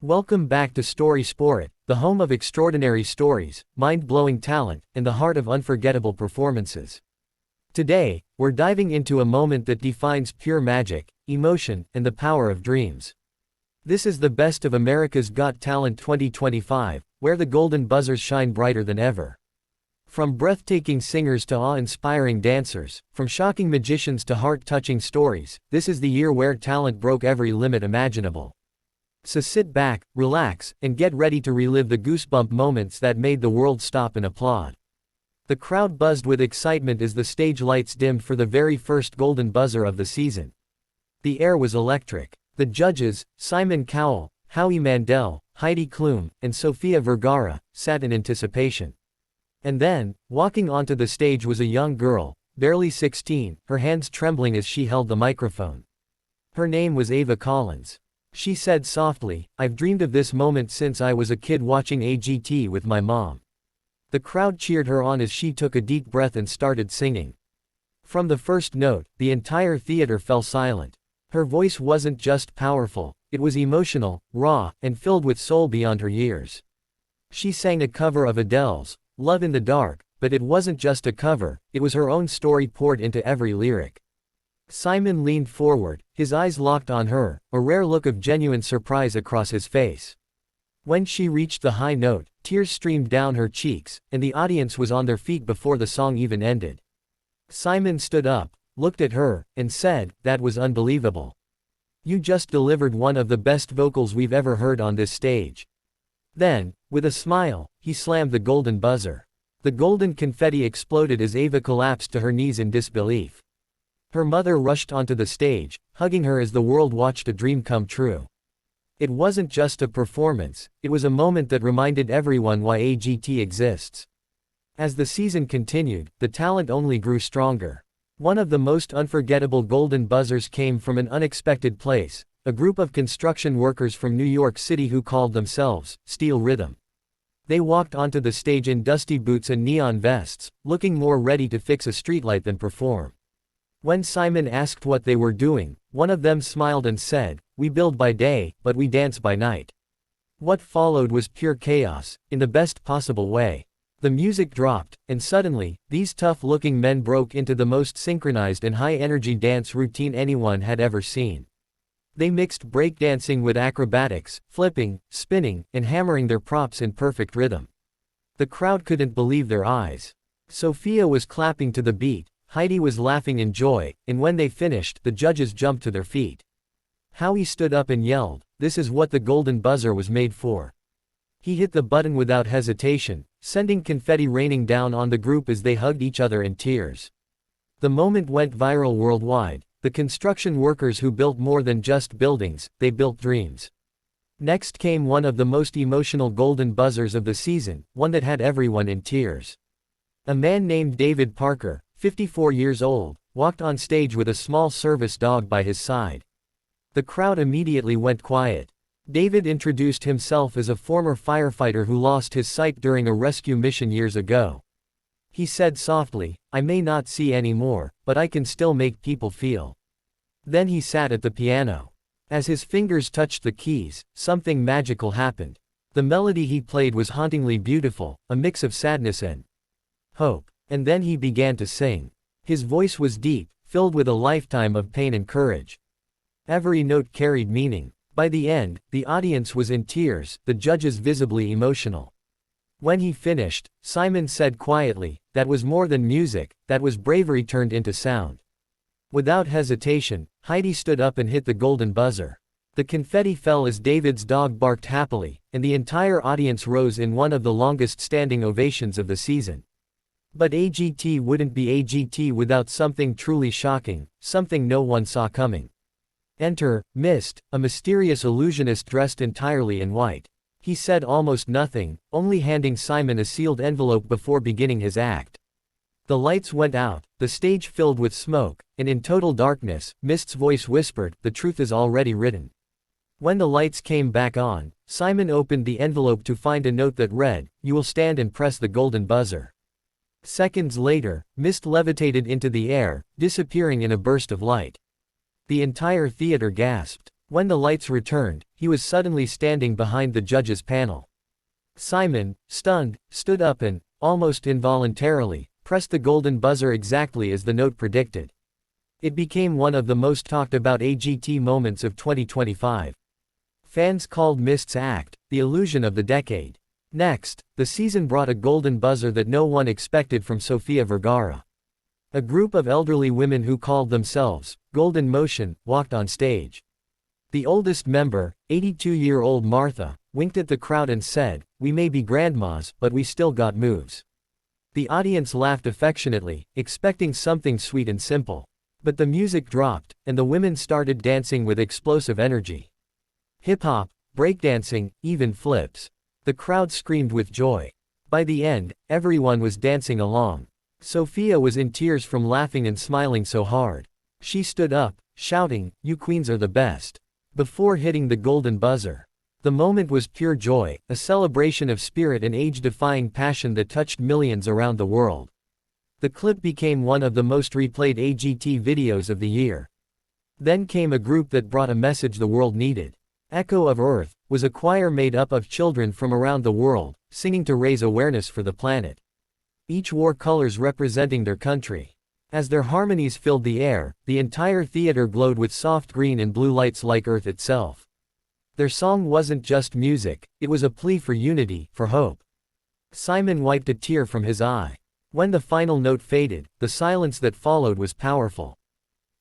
Welcome back to Story Sport, the home of extraordinary stories, mind-blowing talent, and the heart of unforgettable performances. Today, we're diving into a moment that defines pure magic, emotion, and the power of dreams. This is the best of America's Got Talent 2025, where the golden buzzers shine brighter than ever. From breathtaking singers to awe-inspiring dancers, from shocking magicians to heart-touching stories, this is the year where talent broke every limit imaginable. So sit back, relax, and get ready to relive the goosebump moments that made the world stop and applaud. The crowd buzzed with excitement as the stage lights dimmed for the very first golden buzzer of the season. The air was electric. The judges, Simon Cowell, Howie Mandel, Heidi Klum, and Sofia Vergara, sat in anticipation. And then, walking onto the stage was a young girl, barely 16, her hands trembling as she held the microphone. Her name was Ava Collins. She said softly, "I've dreamed of this moment since I was a kid watching AGT with my mom." The crowd cheered her on as she took a deep breath and started singing. From the first note, the entire theater fell silent. Her voice wasn't just powerful, it was emotional, raw, and filled with soul beyond her years. She sang a cover of Adele's Love in the Dark, but it wasn't just a cover, it was her own story poured into every lyric. Simon leaned forward, his eyes locked on her, a rare look of genuine surprise across his face. When she reached the high note, tears streamed down her cheeks, and the audience was on their feet before the song even ended. Simon stood up, looked at her, and said, "That was unbelievable. You just delivered one of the best vocals we've ever heard on this stage." Then, with a smile, he slammed the golden buzzer. The golden confetti exploded as Ava collapsed to her knees in disbelief. Her mother rushed onto the stage, hugging her as the world watched a dream come true. It wasn't just a performance, it was a moment that reminded everyone why AGT exists. As the season continued, the talent only grew stronger. One of the most unforgettable golden buzzers came from an unexpected place, a group of construction workers from New York City who called themselves Steel Rhythm. They walked onto the stage in dusty boots and neon vests, looking more ready to fix a streetlight than perform. When Simon asked what they were doing, one of them smiled and said, "We build by day, but we dance by night." What followed was pure chaos, in the best possible way. The music dropped, and suddenly, these tough-looking men broke into the most synchronized and high-energy dance routine anyone had ever seen. They mixed breakdancing with acrobatics, flipping, spinning, and hammering their props in perfect rhythm. The crowd couldn't believe their eyes. Sofia was clapping to the beat, Heidi was laughing in joy, and when they finished, the judges jumped to their feet. Howie stood up and yelled, "This is what the golden buzzer was made for." He hit the button without hesitation, sending confetti raining down on the group as they hugged each other in tears. The moment went viral worldwide. The construction workers who built more than just buildings, they built dreams. Next came one of the most emotional golden buzzers of the season, one that had everyone in tears. A man named David Parker, 54 years old, walked on stage with a small service dog by his side. The crowd immediately went quiet. David introduced himself as a former firefighter who lost his sight during a rescue mission years ago. He said softly, "I may not see anymore, but I can still make people feel." Then he sat at the piano. As his fingers touched the keys, something magical happened. The melody he played was hauntingly beautiful, a mix of sadness and hope. And then he began to sing. His voice was deep, filled with a lifetime of pain and courage. Every note carried meaning. By the end, the audience was in tears, the judges visibly emotional. When he finished, Simon said quietly, "That was more than music, that was bravery turned into sound." Without hesitation, Heidi stood up and hit the golden buzzer. The confetti fell as David's dog barked happily, and the entire audience rose in one of the longest standing ovations of the season. But AGT wouldn't be AGT without something truly shocking, something no one saw coming. Enter Mist, a mysterious illusionist dressed entirely in white. He said almost nothing, only handing Simon a sealed envelope before beginning his act. The lights went out, the stage filled with smoke, and in total darkness, Mist's voice whispered, "The truth is already written." When the lights came back on, Simon opened the envelope to find a note that read, "You will stand and press the golden buzzer." Seconds later, Mist levitated into the air, disappearing in a burst of light. The entire theater gasped. When the lights returned, he was suddenly standing behind the judges' panel. Simon, stunned, stood up and, almost involuntarily, pressed the golden buzzer exactly as the note predicted. It became one of the most talked about AGT moments of 2025. Fans called Mist's act the illusion of the decade. Next, the season brought a golden buzzer that no one expected from Sofia Vergara. A group of elderly women who called themselves Golden Motion walked on stage. The oldest member, 82-year-old Martha, winked at the crowd and said, "We may be grandmas, but we still got moves." The audience laughed affectionately, expecting something sweet and simple. But the music dropped, and the women started dancing with explosive energy. Hip-hop, breakdancing, even flips. The crowd screamed with joy. By the end, everyone was dancing along. Sofia was in tears from laughing and smiling so hard. She stood up, shouting, "You queens are the best," before hitting the golden buzzer. The moment was pure joy, a celebration of spirit and age-defying passion that touched millions around the world. The clip became one of the most replayed AGT videos of the year. Then came a group that brought a message the world needed. Echo of Earth was a choir made up of children from around the world, singing to raise awareness for the planet. Each wore colors representing their country. As their harmonies filled the air, the entire theater glowed with soft green and blue lights like Earth itself. Their song wasn't just music, it was a plea for unity, for hope. Simon wiped a tear from his eye. When the final note faded, the silence that followed was powerful.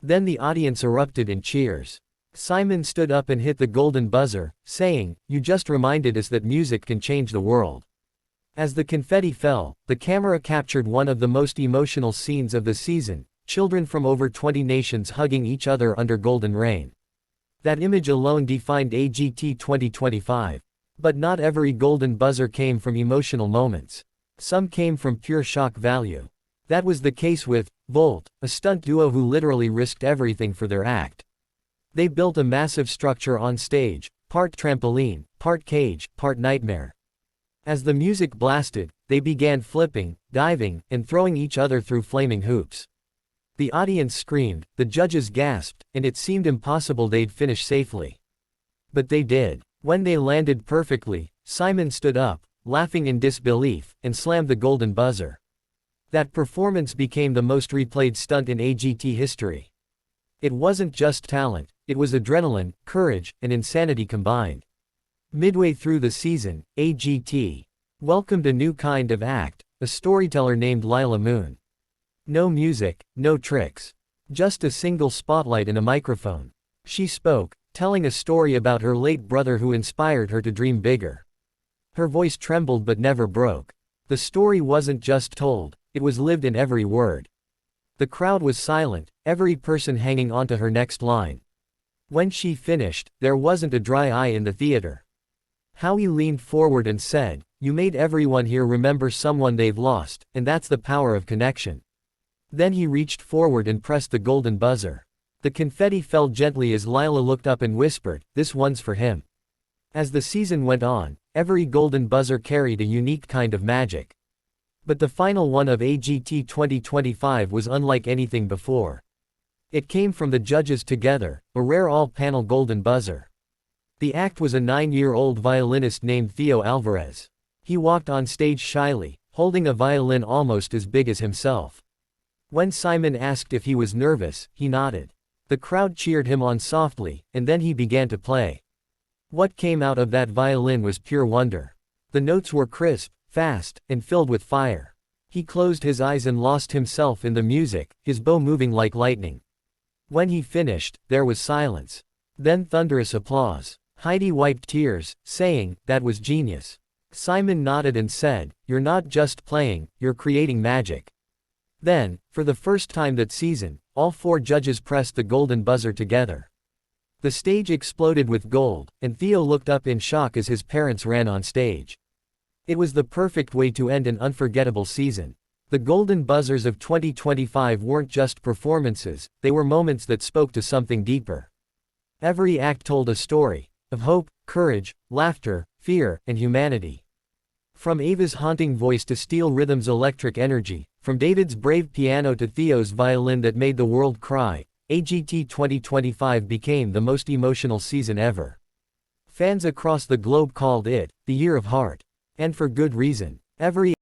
Then the audience erupted in cheers. Simon stood up and hit the golden buzzer, saying, "You just reminded us that music can change the world." As the confetti fell, the camera captured one of the most emotional scenes of the season, children from over 20 nations hugging each other under golden rain. That image alone defined AGT 2025. But not every golden buzzer came from emotional moments. Some came from pure shock value. That was the case with Volt, a stunt duo who literally risked everything for their act. They built a massive structure on stage, part trampoline, part cage, part nightmare. As the music blasted, they began flipping, diving, and throwing each other through flaming hoops. The audience screamed, the judges gasped, and it seemed impossible they'd finish safely. But they did. When they landed perfectly, Simon stood up, laughing in disbelief, and slammed the golden buzzer. That performance became the most replayed stunt in AGT history. It wasn't just talent, it was adrenaline, courage, and insanity combined. Midway through the season, AGT welcomed a new kind of act, a storyteller named Lila Moon. No music, no tricks. Just a single spotlight and a microphone. She spoke, telling a story about her late brother who inspired her to dream bigger. Her voice trembled but never broke. The story wasn't just told, it was lived in every word. The crowd was silent, every person hanging onto her next line. When she finished, there wasn't a dry eye in the theater. Howie leaned forward and said, "You made everyone here remember someone they've lost, and that's the power of connection." Then he reached forward and pressed the golden buzzer. The confetti fell gently as Lila looked up and whispered, "This one's for him." As the season went on, every golden buzzer carried a unique kind of magic. But the final one of AGT 2025 was unlike anything before. It came from the judges together, a rare all-panel golden buzzer. The act was a 9-year-old violinist named Theo Alvarez. He walked on stage shyly, holding a violin almost as big as himself. When Simon asked if he was nervous, he nodded. The crowd cheered him on softly, and then he began to play. What came out of that violin was pure wonder. The notes were crisp, fast, and filled with fire. He closed his eyes and lost himself in the music, his bow moving like lightning. When he finished, there was silence. Then thunderous applause. Heidi wiped tears, saying, "That was genius." Simon nodded and said, "You're not just playing, you're creating magic." Then, for the first time that season, all 4 judges pressed the golden buzzer together. The stage exploded with gold, and Theo looked up in shock as his parents ran on stage. It was the perfect way to end an unforgettable season. The golden buzzers of 2025 weren't just performances, they were moments that spoke to something deeper. Every act told a story of hope, courage, laughter, fear, and humanity. From Ava's haunting voice to Steel Rhythm's electric energy, from David's brave piano to Theo's violin that made the world cry, AGT 2025 became the most emotional season ever. Fans across the globe called it the Year of Heart. And for good reason. Every